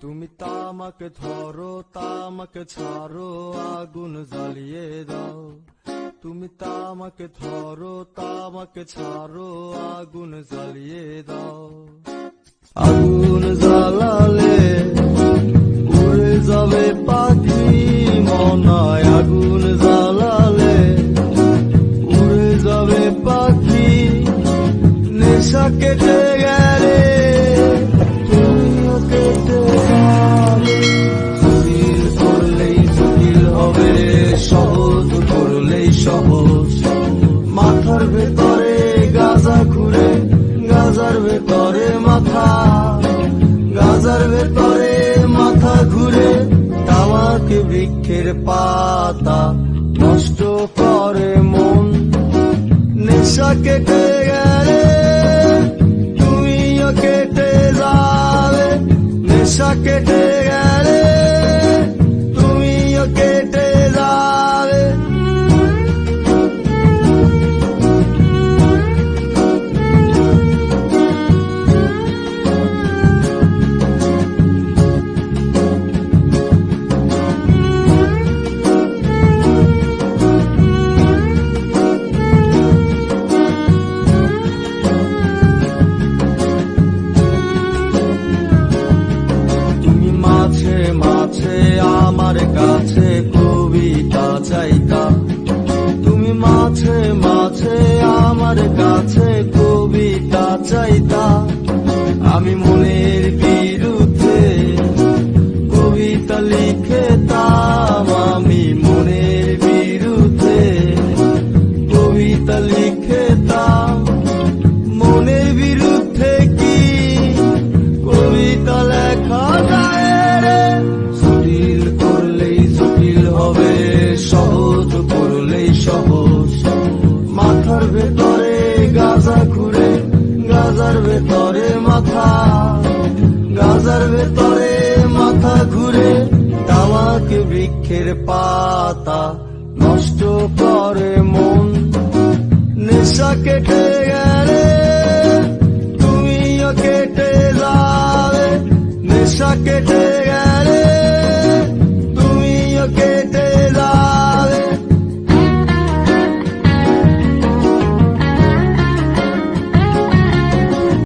তুমি তামাকে ধরো তামাকে ছাড়ো আগুন জ্বালিয়ে দাও। তুমি তামাকে ধরো তামাকে ছাড়ো আগুন জ্বালিয়ে দাও। আগুন জ্বালালে উড়ে যাবে পাখি মনায়, আগুন জ্বালালে উড়ে যাবে পাখি। নেশা কেটে গেলে তুমিও কেটে যাবে। জটিল করলেই জটিল হবে, সহজ করলেই সহজ। মাথার ভেতরে গাজা ঘুরে, গাজার ভেতরে মাথা, গাজার ভেতরে মাথা ঘুরে। তামাক বৃক্ষের পাতা নষ্ট করে মন। নেশা কেটে গেলে তুমিও কেটে যাবে। নেশা কেটে গেলে তুমিও কেটে যাবে। মাঝে আমার কাছে কবিতা চাইতা। তুমি মাঝে মাঝে আমার কাছে কবিতা চাইতা। আমি মনের বিরুদ্ধে কবিতা লিখতাম। আমি মনের বিরুদ্ধে কবিতা লিখতাম। মনের বিরুদ্ধে কি কবিতা লেখা যায়? জটিল করলেই জটিল হবে, সহজ করলেই সহজ। মাথার ভেতরে গাজা ঘুরে, গাজার ভেতরে মাথা, গাজার ভেতরে মাথা ঘুরে। তামাক বৃক্ষের পাতা নষ্ট করে মন। নেশা কেটে গেলে তুমিও কেটে যাবে। নেশা কেটে